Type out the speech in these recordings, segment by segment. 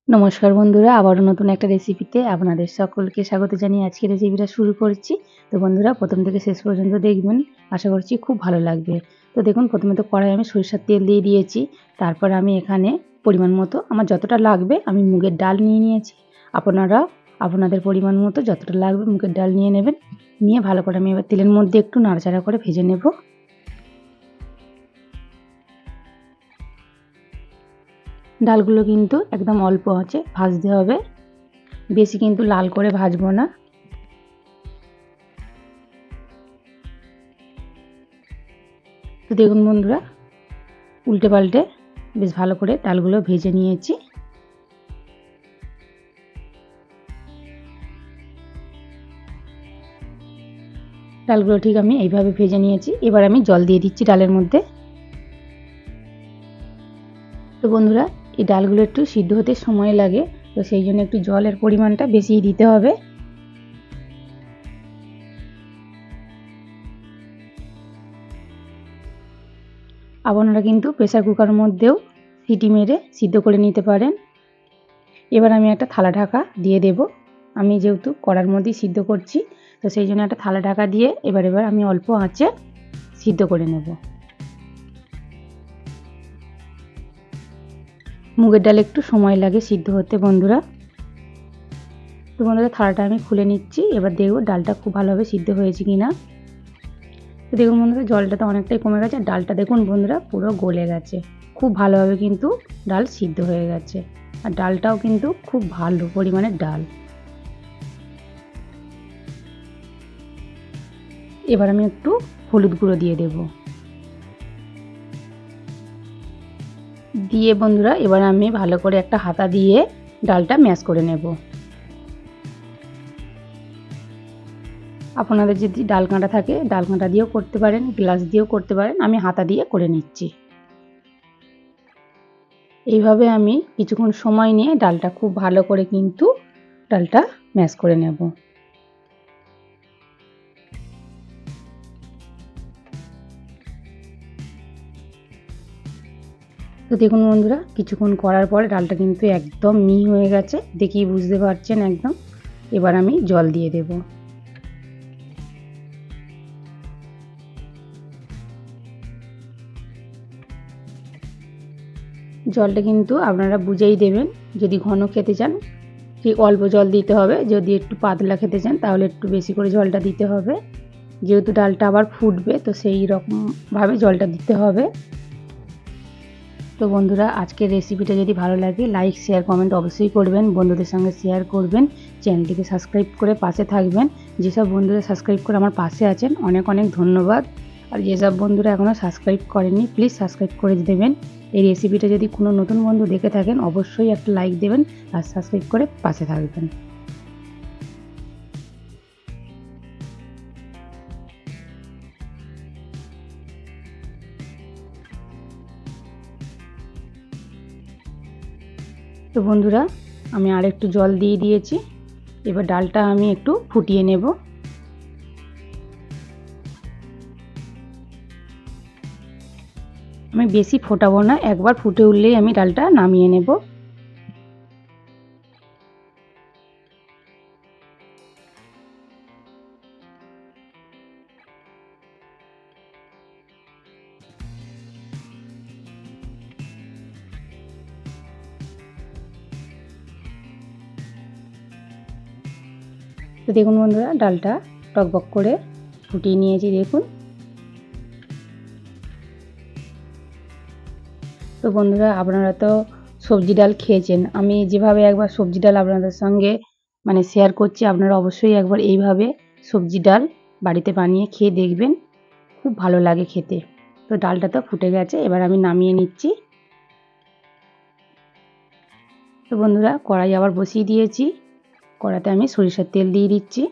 নমস্কার বন্ধুরা, আবারও নতুন একটা রেসিপিতে আপনাদের সকলকে স্বাগত জানিয়ে আজকের রেসিপিটা শুরু করছি। তো বন্ধুরা, প্রথম থেকে শেষ পর্যন্ত দেখবেন, আশা করছি খুব ভালো লাগবে। তো দেখুন, প্রথমে তো কড়াইয়ে আমি সরিষার তেল দিয়ে দিয়েছি। তারপর আমি এখানে পরিমাণ মতো আমার যতটা লাগবে আমি মুগের ডাল নিয়ে নিয়েছি। আপনারা আপনাদের পরিমাণ মতো যতটা লাগবে মুগের ডাল নিয়ে নেবেন। নিয়ে ভালো করে আমি এবার তেলের মধ্যে একটু নাড়াচাড়া করে ভেজে নেব। ডালগুলো কিন্তু একদম অল্প আঁচে ভাজতে হবে, বেশি কিন্তু লাল করে ভাজবো না। তো দেখুন বন্ধুরা, উল্টে পাল্টে বেশ ভালো করে ডালগুলো ভেজে নিয়েছি। ডালগুলো ঠিক আমি এইভাবে ভেজে নিয়েছি। এবার আমি জল দিয়ে দিচ্ছি ডালের মধ্যে। তো বন্ধুরা, এই ডালগুলো একটু সিদ্ধ হতে সময় লাগে, তো সেই জন্য একটু জলের পরিমাণটা বেশিই দিতে হবে। আপনারা কিন্তু প্রেসার কুকারের মধ্যেও সিটি মেরে সিদ্ধ করে নিতে পারেন। এবার আমি একটা থালা ঢাকা দিয়ে দেব। আমি যেহেতু কড়ার মধ্যেই সিদ্ধ করছি, তো সেই জন্য একটা থালা ঢাকা দিয়ে এবার আমি অল্প আঁচে সিদ্ধ করে নেব। মুগের ডাল একটু সময় লাগে সিদ্ধ হতে বন্ধুরা। তো বন্ধুরা, থালাটা আমি খুলে নিচ্ছি। এবার দেখব ডালটা খুব ভালোভাবে সিদ্ধ হয়েছে কিনা। তো দেখুন বন্ধুরা, জলটা তো অনেকটাই কমে গেছে। আর ডালটা দেখুন বন্ধুরা, পুরো গলে গেছে। খুব ভালোভাবে কিন্তু ডাল সিদ্ধ হয়ে গেছে। আর ডালটাও কিন্তু খুব ভালো পরিমাণের ডাল। এবার আমি একটু হলুদ গুঁড়ো দিয়ে দেব। দিয়ে বন্ধুরা, এবার আমি ভালো করে একটা হাতা দিয়ে ডালটা ম্যাশ করে নেব। আপনাদের যদি ডাল কাঁটা থাকে ডাল কাঁটা দিয়েও করতে পারেন, গ্লাস দিয়েও করতে পারেন। আমি হাতা দিয়ে করে নিচ্ছি। এইভাবে আমি কিছুক্ষণ সময় নিয়ে ডালটা খুব ভালো করে কিন্তু ডালটা ম্যাশ করে নেব। তো দেখুন বন্ধুরা, কিছুক্ষণ করার পরে ডালটা কিন্তু একদম মিহি হয়ে গেছে, দেখেই বুঝতে পারছেন একদম। এবার আমি জল দিয়ে দেব। জলটা কিন্তু আপনারা বুঝেই দেবেন। যদি ঘন খেতে চান ঠিক অল্প জল দিতে হবে, যদি একটু পাতলা খেতে চান তাহলে একটু বেশি করে জলটা দিতে হবে। যেহেতু ডালটা আবার ফুটবে, তো সেই রকমভাবে জলটা দিতে হবে। তো বন্ধুরা, আজকের রেসিপিটা যদি ভালো লাগে লাইক শেয়ার কমেন্ট অবশ্যই করবেন, বন্ধুদের সঙ্গে শেয়ার করবেন, চ্যানেলটিকে সাবস্ক্রাইব করে পাশে থাকবেন। যেসব বন্ধুরা সাবস্ক্রাইব করে আমার পাশে আছেন অনেক অনেক ধন্যবাদ। আর যেসব বন্ধুরা এখনও সাবস্ক্রাইব করেননি প্লিজ সাবস্ক্রাইব করে দেবেন। এই রেসিপিটা যদি কোনো নতুন বন্ধু দেখে থাকেন অবশ্যই একটা লাইক দেবেন আর সাবস্ক্রাইব করে পাশে থাকবেন। তো বন্ধুরা, আমি আর একটু জল দিয়ে দিয়েছি। এবার ডালটা আমি একটু ফুটিয়ে নেব। আমি বেশি ফোটাবো না, একবার ফুটে উঠলেই আমি ডালটা নামিয়ে নেব। তো দেখুন বন্ধুরা, ডালটা টকবক করে ফুটিয়ে নিয়েছি দেখুন। তো বন্ধুরা, আপনারা তো সবজি ডাল খেয়েছেন। আমি যেভাবে একবার সবজি ডাল আপনাদের সঙ্গে শেয়ার করছি, আপনারা অবশ্যই একবার এইভাবে সবজি ডাল বাড়িতে বানিয়ে খেয়ে দেখবেন, খুব ভালো লাগে খেতে। তো ডালটা তো ফুটে গেছে, এবার আমি নামিয়ে নিচ্ছি। তো বন্ধুরা, কড়াই আবার বসিয়ে দিয়েছি। কড়াতে আমি সরিষার তেল দিয়ে দিচ্ছি।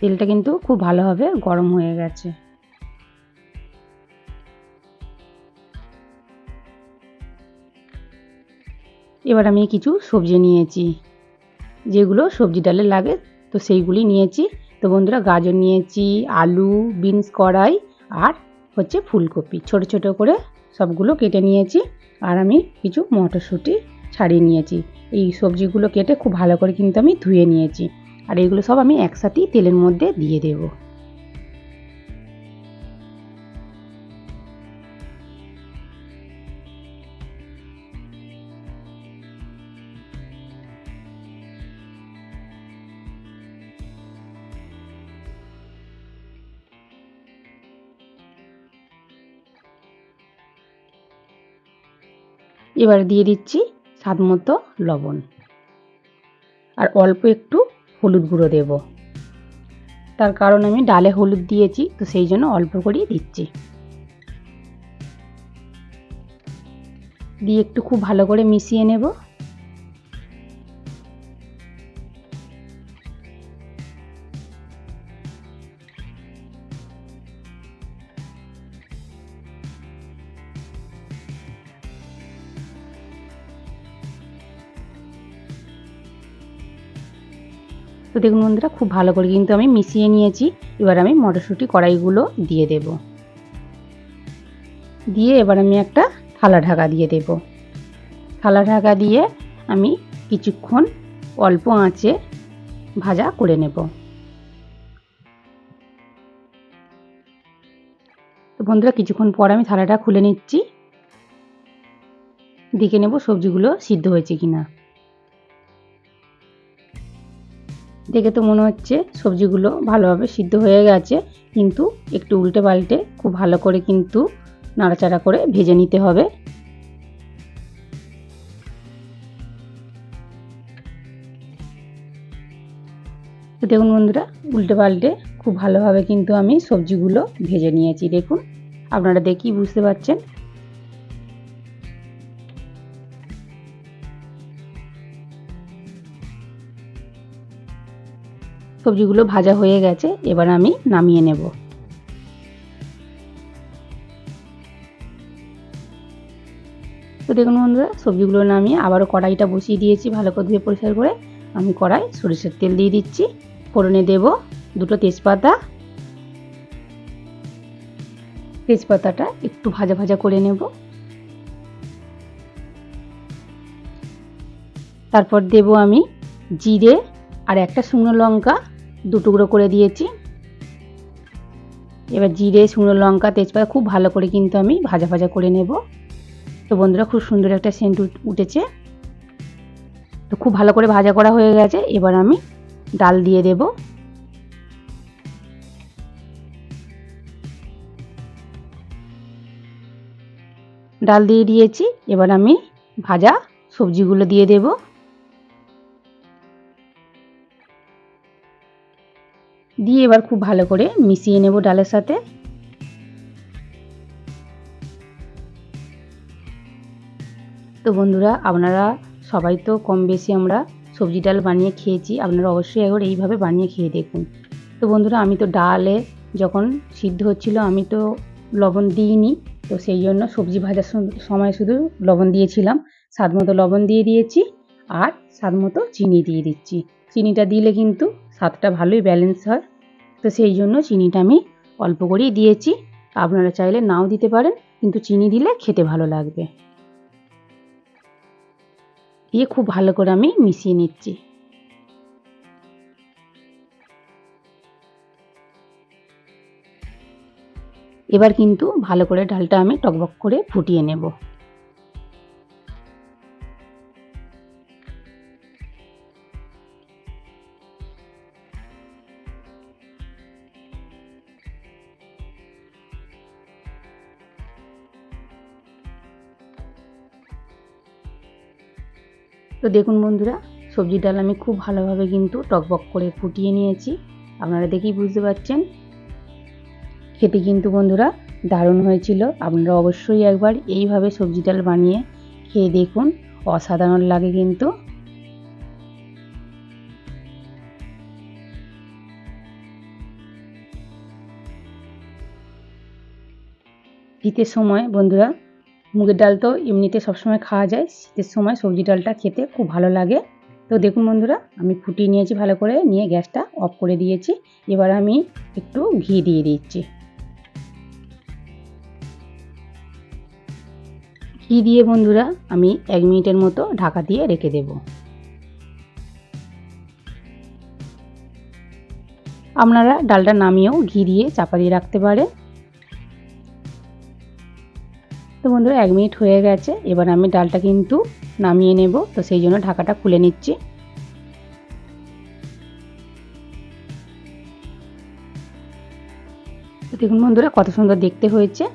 তেলটা কিন্তু খুব ভালোভাবে গরম হয়ে গেছে। এবার আমি কিছু সবজি নিয়েছি, যেগুলো সবজি ডালে লাগে, তো সেইগুলি নিয়েছি। তো বন্ধুরা, গাজর নিয়েছি, আলু, বিনস কড়াই আর হচ্ছে ফুলকপি, ছোট ছোট করে সবগুলো কেটে নিয়েছি। আর আমি কিছু মটরশুঁটি ছাড়িয়ে নিয়েছি। এই সবজিগুলো কেটে খুব ভালো করে কিন্তু আমি ধুয়ে নিয়েছি। আর এগুলো সব আমি একসাথেই তেলের মধ্যে দিয়ে দেবো। এবার দিয়ে দিচ্ছি স্বাদ মতো লবণ আর অল্প একটু হলুদ গুঁড়ো দেব। তার কারণ আমি ডালে হলুদ দিয়েছি, তো সেই জন্য অল্প করেই দিচ্ছি। দিয়ে একটু খুব ভালো করে মিশিয়ে নেব। তো দেখুন বন্ধুরা, খুব ভালো করে কিন্তু আমি মিশিয়ে নিয়েছি। এবার আমি মটরশুঁটি কড়াইগুলো দিয়ে দেব। দিয়ে এবার আমি একটা থালা ঢাকা দিয়ে দেব। থালা ঢাকা দিয়ে আমি কিছুক্ষণ অল্প আঁচে ভাজা করে নেব। তো বন্ধুরা, কিছুক্ষণ পর আমি থালাটা খুলে নিচ্ছি। দেখে নেব সবজিগুলো সিদ্ধ হয়েছে কিনা। দেখে তো মনে হচ্ছে সবজিগুলো ভালোভাবে সিদ্ধ হয়ে গেছে, কিন্তু একটু উল্টে পাল্টে খুব ভালো করে কিন্তু নাড়াচাড়া করে ভেজে নিতে হবে। তো দেখুন বন্ধুরা, উল্টে পাল্টে খুব ভালোভাবে কিন্তু আমি সবজিগুলো ভেজে নিয়েছি। দেখুন, আপনারা দেখেই বুঝতে পারছেন। সবজিগুলো ভাজা হয়ে গেছে, এবার আমি নামিয়ে নেব। তো দেখুন বন্ধুরা, সবজিগুলো নামিয়ে আবারও কড়াইটা বসিয়ে দিয়েছি ভালো করে ধুয়ে পরিষ্কার করে। আমি কড়াই সরিষার তেল দিয়ে দিচ্ছি। ফোড়নে দেব দুটো তেজপাতা। তেজপাতাটা একটু ভাজা ভাজা করে নেব। তারপর দেব আমি জিরে আর একটা শুকনো লঙ্কা দু টুকরো করে দিয়েছি। এবার জিরে, শুকনো লঙ্কা, তেজপাতা খুব ভালো করে কিন্তু আমি ভাজা ভাজা করে নেব। তো বন্ধুরা, খুব সুন্দর একটা সেন্ট উঠেছে। তো খুব ভালো করে ভাজা করা হয়ে গেছে। এবার আমি ডাল দিয়ে দেব। ডাল দিয়ে দিয়েছি। এবার আমি ভাজা সবজিগুলো দিয়ে দেব। দিয়ে এবার খুব ভালো করে মিশিয়ে নেব ডালের সাথে। তো বন্ধুরা, আপনারা সবাই তো কম বেশি আমরা সবজি ডাল বানিয়ে খেয়েছি। আপনারা অবশ্যই একবার এইভাবে বানিয়ে খেয়ে দেখুন। তো বন্ধুরা, আমি তো ডালে যখন সিদ্ধ হচ্ছিল আমি তো লবণ দিইনি, তো সেই জন্য সবজি ভাজার সময় শুধু লবণ দিয়েছিলাম। স্বাদ মতো লবণ দিয়ে দিয়েছি আর স্বাদ মতো চিনি দিয়ে দিচ্ছি। চিনিটা দিলে কিন্তু স্বাদটা ভালোই ব্যালেন্স হয়, তো সেই জন্য চিনিটা আমি অল্প করেই দিয়েছি। আপনারা চাইলে নাও দিতে পারেন, কিন্তু চিনি দিলে খেতে ভালো লাগবে। দিয়ে খুব ভালো করে আমি মিশিয়ে নিচ্ছি। এবার কিন্তু ভালো করে ডালটা আমি টকবক করে ফুটিয়ে নেব। তো দেখুন বন্ধুরা, সবজি ডাল আমি খুব ভালোভাবে কিন্তু টকবক করে ফুটিয়ে নিয়েছি। আপনারা দেখেই বুঝতে পারছেন। খেতে কিন্তু বন্ধুরা দারুণ হয়েছিল। আপনারা অবশ্যই একবার এইভাবে সবজি ডাল বানিয়ে খেয়ে দেখুন, অসাধারণ লাগে কিন্তু। শীতের সময় বন্ধুরা, মুগের ডাল তো এমনিতে সবসময় খাওয়া যায়, শীতের সময় সবজি ডালটা খেতে খুব ভালো লাগে। তো দেখুন বন্ধুরা, আমি ফুটিয়ে নিয়েছি ভালো করে, নিয়ে গ্যাসটা অফ করে দিয়েছি। এবার আমি একটু ঘি দিয়ে দিচ্ছি। ঘি দিয়ে বন্ধুরা আমি 1 মিনিটের মতো ঢাকা দিয়ে রেখে দেব। আপনারা ডালটা নামিয়েও ঘি দিয়ে চাপা দিয়ে রাখতে পারেন। তো বন্ধুরা 1 মিনিট হয়ে গেছে, এবার আমি ডালটা কিন্তু নামিয়ে নেব, তো সেই জন্য ঢাকাটা খুলে নিচ্ছি। তো দেখুন বন্ধুরা কত সুন্দর দেখতে হয়েছে।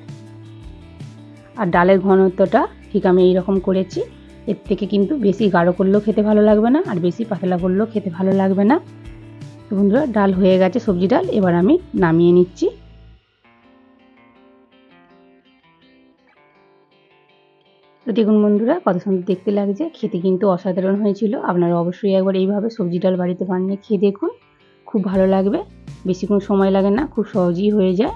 আর ডালের ঘনত্বটা ঠিক আমি এইরকম করেছি। এর থেকে কিন্তু বেশি গাঢ় করলেও খেতে ভালো লাগবে না, আর বেশি পাতলা করলেও খেতে ভালো লাগবে না। তো বন্ধুরা ডাল হয়ে গেছে, সবজি ডাল, এবার আমি নামিয়ে নিচ্ছি। তো দেখুন বন্ধুরা কত সুন্দর দেখতে লাগছে, খেতে কিন্তু অসাধারণ হয়েছিল। আপনারা অবশ্যই একবার এইভাবে সবজি ডাল বাড়িতে বানিয়ে খেয়ে দেখুন, খুব ভালো লাগবে। বেশিক্ষণ সময় লাগে না, খুব সহজেই হয়ে যায়।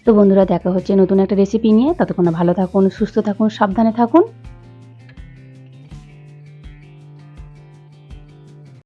তো বন্ধুরা দেখা হচ্ছে নতুন একটা রেসিপি নিয়ে। ততক্ষণ ভালো থাকুন, সুস্থ থাকুন, সাবধানে থাকুন।